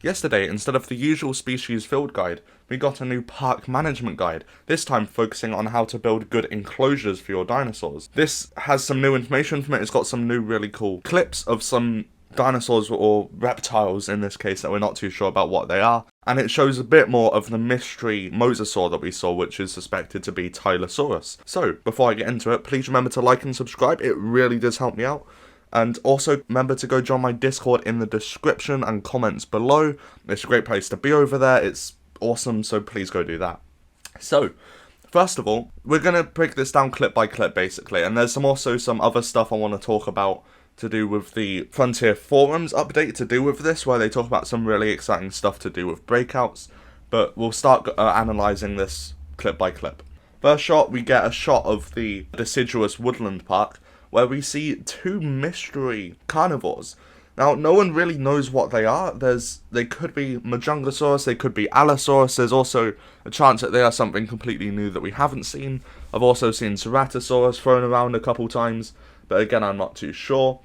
Yesterday, instead of the usual species field guide, we got a new park management guide, this time focusing on how to build good enclosures for your dinosaurs. This has some new information from it, it's got some new really cool clips of some dinosaurs or reptiles in this case that we're not too sure about what they are, and it shows a bit more of the mystery mosasaur that we saw, which is suspected to be TYLOSAURUS. So, before I get into it, please remember to like and subscribe, it really does help me out. And also remember to go join my Discord in the description and comments below. It's a great place to be over there. It's awesome, so please go do that. So, first of all, we're going to break this down clip by clip basically. And there's also some other stuff I want to talk about to do with the Frontier Forums update to do with this, where they talk about some really exciting stuff to do with breakouts. But we'll start analysing this clip by clip. First shot, we get a shot of the deciduous woodland park, where we see two mystery carnivores. Now, no one really knows what they are. They could be Majungasaurus, they could be Allosaurus. There's also a chance that they are something completely new that we haven't seen. I've also seen Ceratosaurus thrown around a couple times, but again, I'm not too sure.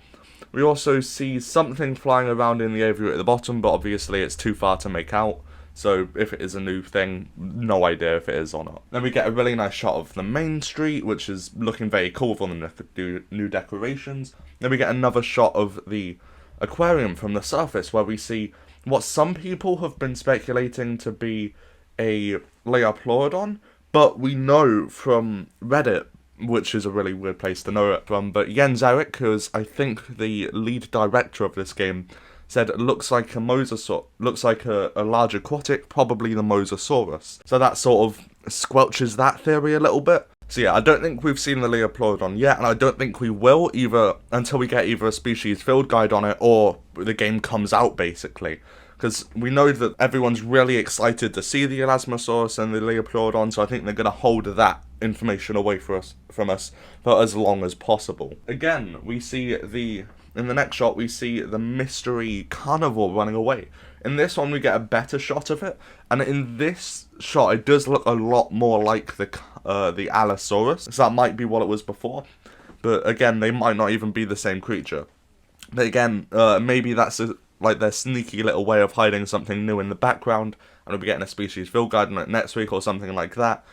We also see something flying around in the aviary at the bottom, but obviously it's too far to make out. So if it is a new thing, no idea if it is or not. Then we get a really nice shot of the main street, which is looking very cool for the new decorations. Then we get another shot of the aquarium from the surface, where we see what some people have been speculating to be a Leopleurodon, but we know from Reddit, which is a really weird place to know it from, but Jens Erik, who is, I think, the lead director of this game, said it looks like a mosasaur, looks like a large aquatic, probably the Mosasaurus. So that sort of squelches that theory a little bit. So yeah, I don't think we've seen the Leopleurodon yet, and I don't think we will either until we get either a species field guide on it or the game comes out basically. Because we know that everyone's really excited to see the Elasmosaurus and the Leopleurodon, so I think they're going to hold that information away from us for as long as possible. Again, we see in the next shot, we see the mystery carnivore running away. In this one, we get a better shot of it, and in this shot, it does look a lot more like the Allosaurus. So that might be what it was before, but again, they might not even be the same creature. But again, maybe that's like their sneaky little way of hiding something new in the background, and we'll be getting a species field guide on it next week or something like that.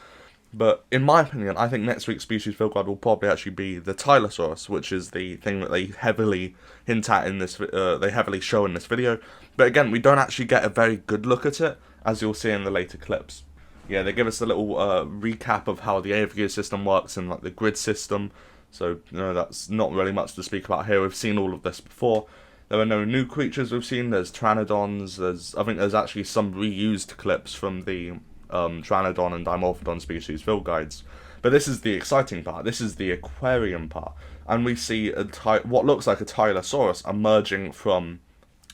But in my opinion, I think next week's species field guide will probably actually be the Tylosaurus, which is the thing that they heavily hint at in this, they heavily show in this video. But again, we don't actually get a very good look at it, as you'll see in the later clips. Yeah, they give us a little recap of how the Aviaries system works and like the grid system. So, that's not really much to speak about here. We've seen all of this before. There are no new creatures we've seen. There's Pteranodons. I think there's actually some reused clips from the Pteranodon and Dimorphodon species field guides. But this is the exciting part. This is the aquarium part. And we see what looks like a Tylosaurus emerging from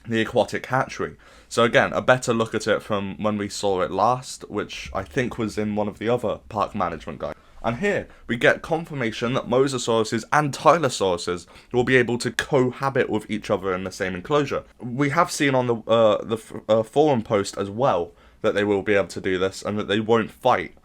the aquatic hatchery. So again, a better look at it from when we saw it last, which I think was in one of the other park management guides. And here, we get confirmation that Mosasauruses and Tylosauruses will be able to cohabit with each other in the same enclosure. We have seen on the forum post as well that they will be able to do this and that they won't fight.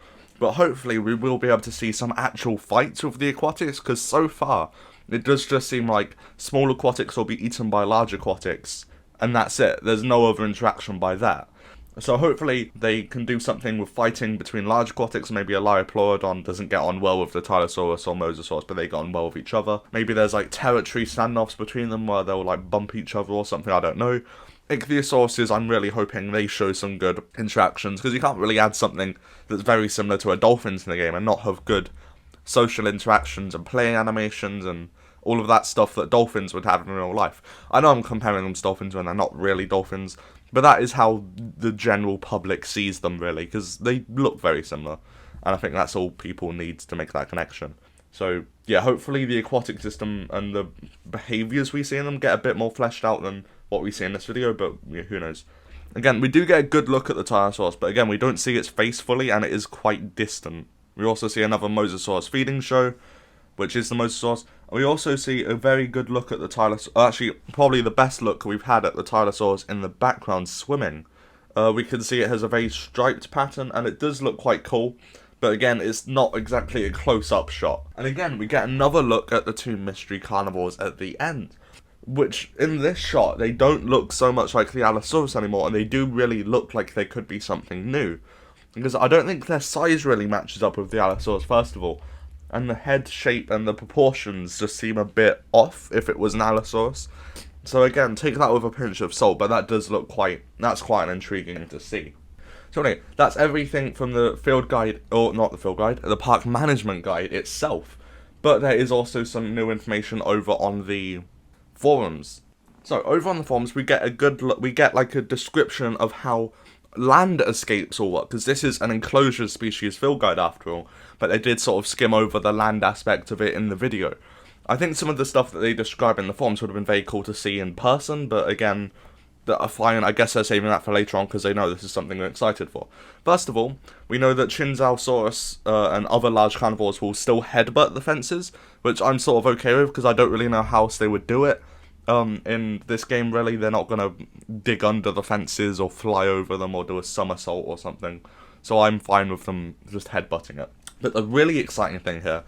But hopefully we will be able to see some actual fights with the aquatics, because so far it does just seem like small aquatics will be eaten by large aquatics, and that's it. There's no other interaction by that. So hopefully they can do something with fighting between large aquatics. Maybe a Leopleurodon doesn't get on well with the Tylosaurus or Mosasaurus, but they get on well with each other. Maybe there's like territory standoffs between them where they'll like bump each other or something, I don't know. Ichthyosauruses, I'm really hoping they show some good interactions, because you can't really add something that's very similar to a dolphin to the game and not have good social interactions and play animations and all of that stuff that dolphins would have in real life. I know I'm comparing them to dolphins when they're not really dolphins, but that is how the general public sees them, really, because they look very similar. And I think that's all people need to make that connection. So, yeah, hopefully the aquatic system and the behaviours we see in them get a bit more fleshed out than what we see in this video, but yeah, who knows. Again, we do get a good look at the Tylosaurus, but again, we don't see its face fully, and it is quite distant. We also see another Mosasaurus feeding show, which is the Mosasaurus. We also see a very good look at the Tylosaurus, actually, probably the best look we've had at the Tylosaurus in the background swimming. We can see it has a very striped pattern, and it does look quite cool. But again, it's not exactly a close-up shot. And again, we get another look at the two mystery carnivores at the end. which in this shot, they don't look so much like the Allosaurus anymore, and they do really look like they could be something new. Because I don't think their size really matches up with the Allosaurus, first of all. And the head shape and the proportions just seem a bit off if it was an Allosaurus. So again, take that with a pinch of salt, but that does look that's quite an intriguing thing to see. So anyway, that's everything from the field guide, or not the field guide, the park management guide itself. But there is also some new information over on the forums. So over on the forums, we get like a description of how land escapes all work, because this is an enclosure species field guide after all, but they did sort of skim over the land aspect of it in the video. I think some of the stuff that they describe in the forums would have been very cool to see in person, but again, that are fine. I guess they're saving that for later on because they know this is something they're excited for. First of all, we know that TYLOSAURUS and other large carnivores will still headbutt the fences, which I'm sort of okay with because I don't really know how else they would do it. In this game, really, they're not going to dig under the fences or fly over them or do a somersault or something. So I'm fine with them just headbutting it. But the really exciting thing here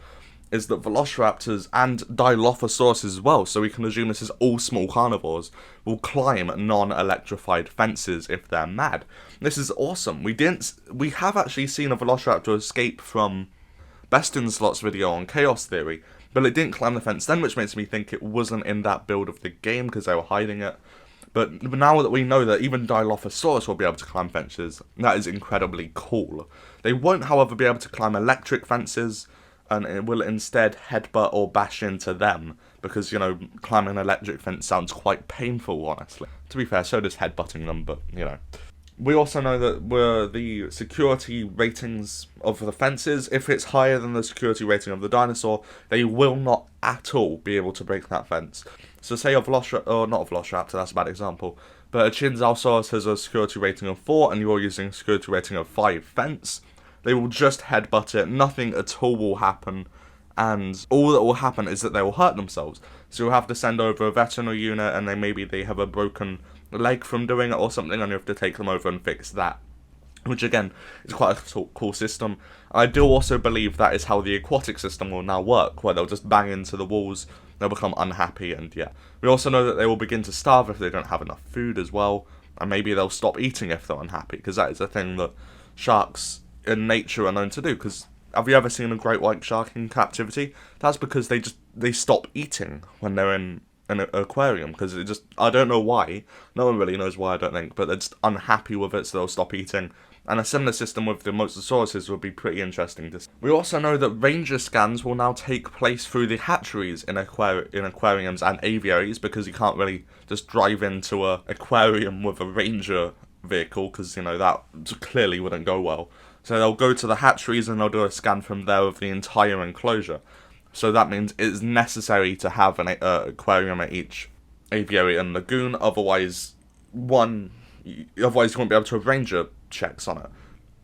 is that Velociraptors and Dilophosaurus as well, so we can assume this is all small carnivores, will climb non-electrified fences if they're mad. This is awesome. We have actually seen a Velociraptor escape from Bestinslot's video on Chaos Theory, but it didn't climb the fence then, which makes me think it wasn't in that build of the game because they were hiding it. But now that we know that even Dilophosaurus will be able to climb fences, that is incredibly cool. They won't, however, be able to climb electric fences, and it will instead headbutt or bash into them, because, you know, climbing an electric fence sounds quite painful, honestly. To be fair, so does headbutting them, but, you know. We also know that the security ratings of the fences, if it's higher than the security rating of the dinosaur, they will not at all be able to break that fence. So say a Velociraptor, or not a Velociraptor, that's a bad example, but a Chinzalsaurus has a security rating of 4 and you're using a security rating of 5 fence, they will just headbutt it, nothing at all will happen, and all that will happen is that they will hurt themselves. So you'll have to send over a veterinary unit, and maybe they have a broken leg from doing it or something, and you have to take them over and fix that. Which again, is quite a cool system. I do also believe that is how the aquatic system will now work, where they'll just bang into the walls, they'll become unhappy, and yeah. We also know that they will begin to starve if they don't have enough food as well, and maybe they'll stop eating if they're unhappy, because that is a thing that sharks in nature are known to do. Because have you ever seen a great white shark in captivity? That's because they stop eating when they're in an aquarium, because I don't know why, no one really knows why, I don't think, but they're just unhappy with it, so they'll stop eating. And a similar system with the Mosasauruses would be pretty interesting to see. We also know that ranger scans will now take place through the hatcheries in aquariums and aviaries, because you can't really just drive into a aquarium with a ranger vehicle, because, you know, that clearly wouldn't go well. So they'll go to the hatcheries and they'll do a scan from there of the entire enclosure. So that means it's necessary to have an aquarium at each aviary and lagoon, otherwise you won't be able to have ranger checks on it.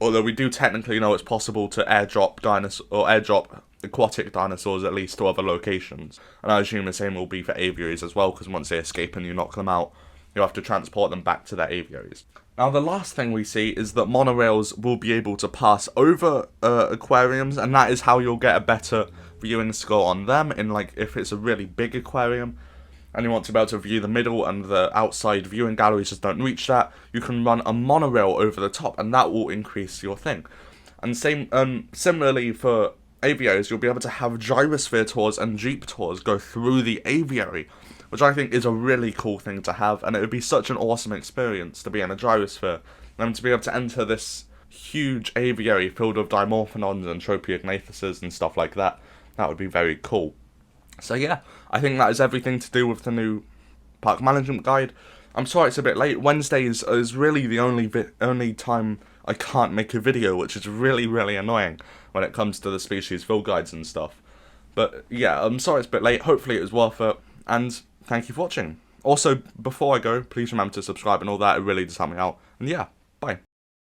Although we do technically know it's possible to airdrop aquatic dinosaurs at least to other locations. And I assume the same will be for aviaries as well, because once they escape and you knock them out, you have to transport them back to their aviaries. Now, the last thing we see is that monorails will be able to pass over aquariums, and that is how you'll get a better viewing score on them. In, like, if it's a really big aquarium and you want to be able to view the middle and the outside viewing galleries just don't reach that, you can run a monorail over the top, and that will increase your thing. And similarly for aviaries, you'll be able to have gyrosphere tours and jeep tours go through the aviary, which I think is a really cool thing to have, and it would be such an awesome experience to be in a gyrosphere, and to be able to enter this huge aviary filled with Dimorphodons and Tropeognathuses and stuff like that. That would be very cool. So yeah, I think that is everything to do with the new park management guide. I'm sorry it's a bit late. Wednesdays is really the only time I can't make a video, which is really, really annoying when it comes to the species field guides and stuff. But yeah, I'm sorry it's a bit late. Hopefully it was worth it, and thank you for watching. Also, before I go, please remember to subscribe and all that. It really does help me out. And yeah, bye.